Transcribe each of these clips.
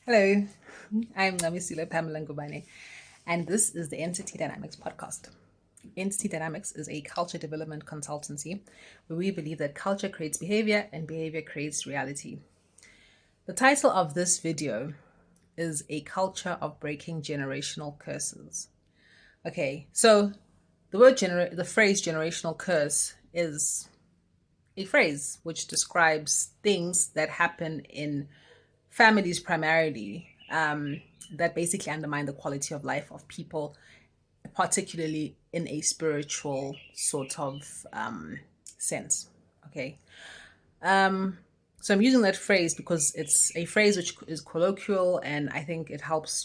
Hello, I'm Namisila Pamela Ngubane, and this is the Entity Dynamics podcast. Entity Dynamics is a culture development consultancy where we believe that culture creates behavior and behavior creates reality. The title of this video is A Culture of Breaking Generational Curses. Okay, so the phrase generational curse is a phrase which describes things that happen in families primarily, that basically undermine the quality of life of people, particularly in a spiritual sort of sense. Okay. So I'm using that phrase because it's a phrase which is colloquial, and I think it helps,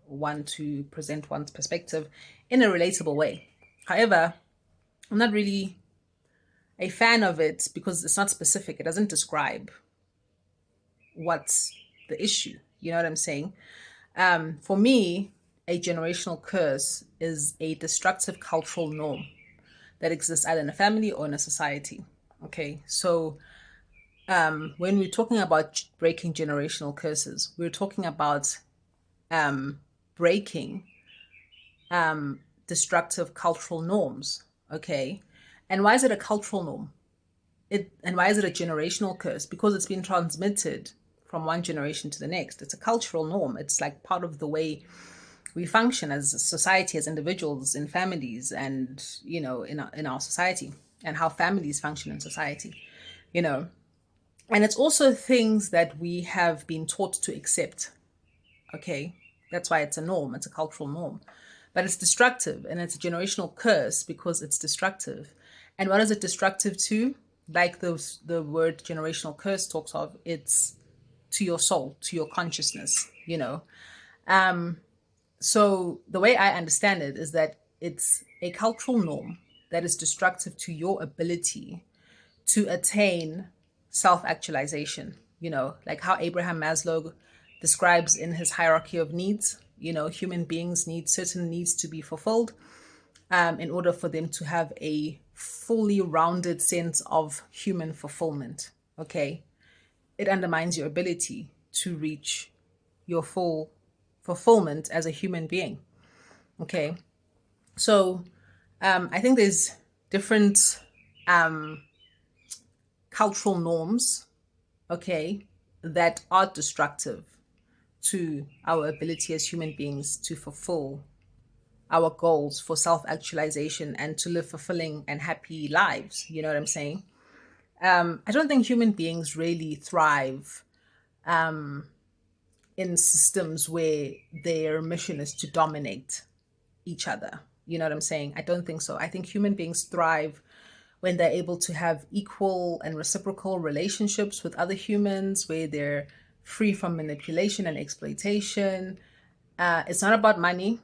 one to present one's perspective in a relatable way. However, I'm not really a fan of it because it's not specific. It doesn't describe what's the issue. You know what I'm saying? For me, a generational curse is a destructive cultural norm that exists either in a family or in a society. Okay, so when we're talking about breaking generational curses, we're talking about breaking destructive cultural norms. Okay, and why is it a cultural norm? And why is it a generational curse? Because it's been transmitted from one generation to the next. It's a cultural norm. It's like part of the way we function as a society, as individuals, in families, and in our society, and how families function in society. You know, and it's also things that we have been taught to accept. Okay, that's why it's a norm. It's a cultural norm, but it's destructive, and it's a generational curse because it's destructive. And what is it destructive to? Like the word generational curse talks of, it's to your soul, to your consciousness, So the way I understand it is that it's a cultural norm that is destructive to your ability to attain self-actualization, like how Abraham Maslow describes in his hierarchy of needs. Human beings need certain needs to be fulfilled in order for them to have a fully rounded sense of human fulfillment. Okay. It undermines your ability to reach your full fulfillment as a human being. Okay. So I think there's different cultural norms, okay, that are destructive to our ability as human beings to fulfill our goals for self-actualization and to live fulfilling and happy lives. You know what I'm saying? I don't think human beings really thrive in systems where their mission is to dominate each other. You know what I'm saying? I don't think so. I think human beings thrive when they're able to have equal and reciprocal relationships with other humans, where they're free from manipulation and exploitation. It's not about money.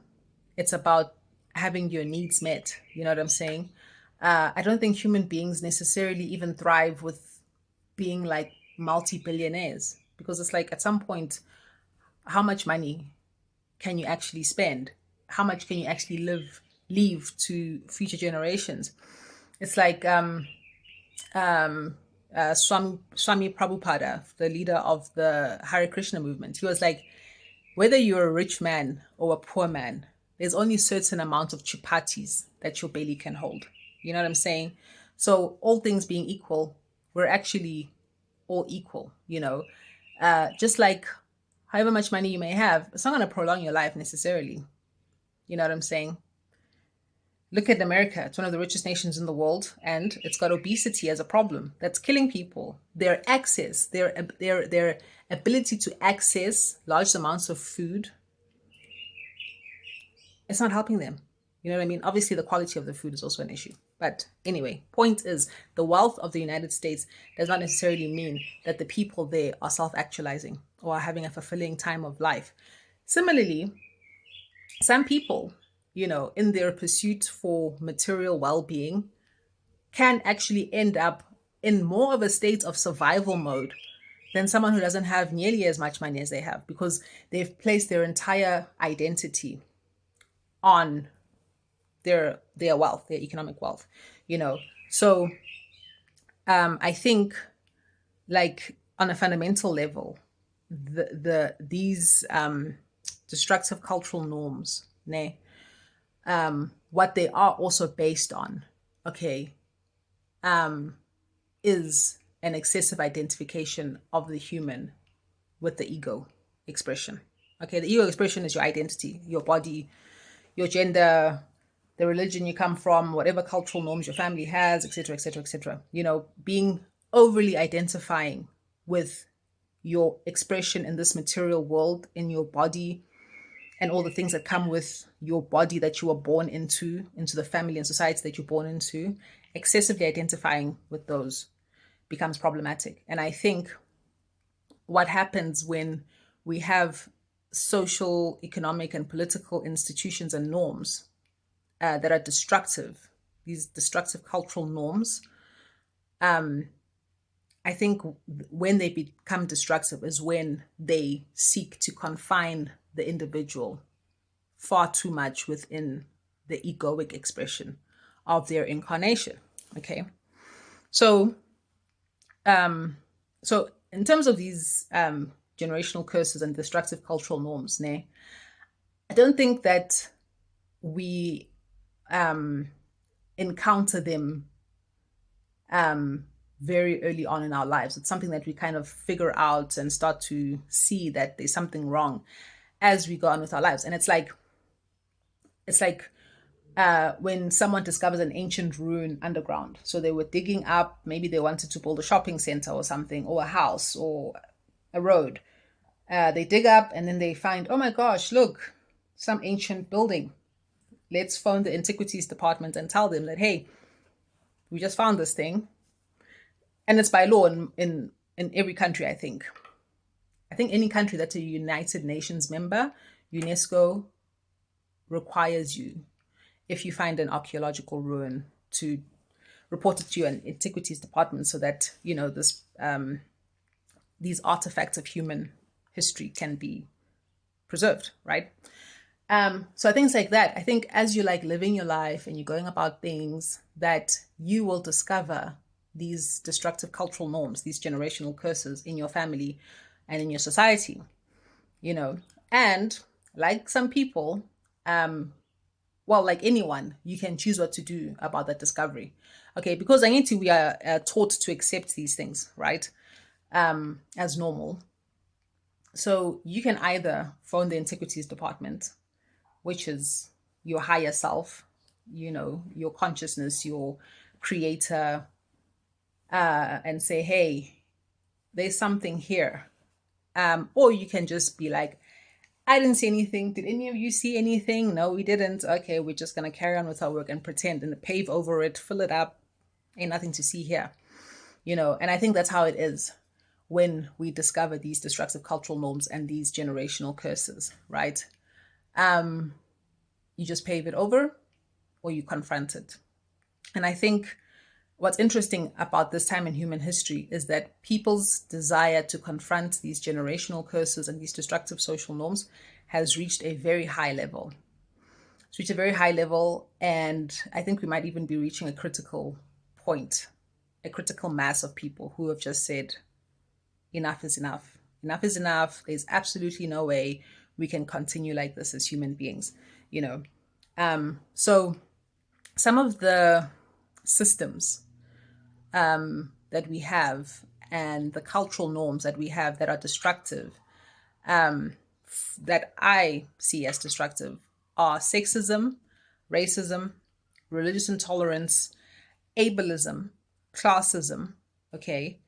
It's about having your needs met. You know what I'm saying? I don't think human beings necessarily even thrive with being like multi-billionaires, because it's like, at some point, how much money can you actually spend? How much can you actually leave to future generations? It's like Swami Prabhupada, the leader of the Hare Krishna movement. He was like, whether you're a rich man or a poor man, there's only a certain amount of chapatis that your belly can hold. You know what I'm saying? So all things being equal, we're actually all equal, just like however much money you may have, it's not going to prolong your life necessarily. You know what I'm saying? Look at America. It's one of the richest nations in the world, and it's got obesity as a problem that's killing people. Their access, their ability to access large amounts of food, it's not helping them. You know what I mean? Obviously, the quality of the food is also an issue. But anyway, point is, the wealth of the United States does not necessarily mean that the people there are self-actualizing or are having a fulfilling time of life. Similarly, some people, in their pursuit for material well-being, can actually end up in more of a state of survival mode than someone who doesn't have nearly as much money as they have, because they've placed their entire identity on their wealth, their economic wealth, So I think, like, on a fundamental level, these destructive cultural norms, ne, what they are also based on, okay, is an excessive identification of the human with the ego expression. Okay, the ego expression is your identity, your body, your gender, the religion you come from, whatever cultural norms your family has, etc., etc., etc. You know, being overly identifying with your expression in this material world, in your body, and all the things that come with your body that you were born into the family and society that you're born into, excessively identifying with those becomes problematic. And I think what happens when we have social, economic, and political institutions and norms that are destructive, these destructive cultural norms, I think when they become destructive is when they seek to confine the individual far too much within the egoic expression of their incarnation. Okay, so so in terms of these generational curses and destructive cultural norms, I don't think that we encounter them very early on in our lives. It's something that we kind of figure out and start to see that there's something wrong as we go on with our lives. And it's like when someone discovers an ancient ruin underground. So they were digging up, maybe they wanted to build a shopping center or something, or a house or a road. They dig up and then they find, oh my gosh, look, some ancient building. Let's phone the antiquities department and tell them that, hey, we just found this thing. And it's by law in every country, I think. I think any country that's a United Nations member, UNESCO requires you, if you find an archaeological ruin, to report it to your antiquities department so that, you know, this these artifacts of human history can be preserved, right? So things like that. I think as you like living your life and you're going about things, that you will discover these destructive cultural norms, these generational curses in your family and in your society, you know. And like some people, well, like anyone, you can choose what to do about that discovery. Okay, because we are taught to accept these things, right, as normal. So you can either phone the antiquities department, which is your higher self, you know, your consciousness, your creator, and say, hey, there's something here. Or you can just be like, I didn't see anything. Did any of you see anything? No, we didn't. Okay, we're just going to carry on with our work and pretend and pave over it, fill it up. Ain't nothing to see here. You know, and I think that's how it is when we discover these destructive cultural norms and these generational curses, right? You just pave it over or you confront it. And I think what's interesting about this time in human history is that people's desire to confront these generational curses and these destructive social norms has reached a very high level. It's reached a very high level, and I think we might even be reaching a critical point, a critical mass of people who have just said, enough is enough. Enough is enough. There's absolutely no way we can continue like this as human beings, you know. So some of the systems that we have and the cultural norms that we have that are destructive, that I see as destructive, are sexism, racism, religious intolerance, ableism, classism, okay,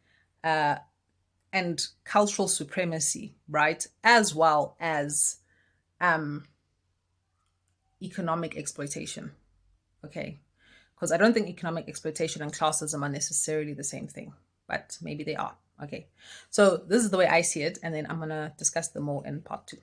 and cultural supremacy, right? As well as economic exploitation, okay? Because I don't think economic exploitation and classism are necessarily the same thing, but maybe they are, okay? So this is the way I see it, and then I'm going to discuss them more in part 2.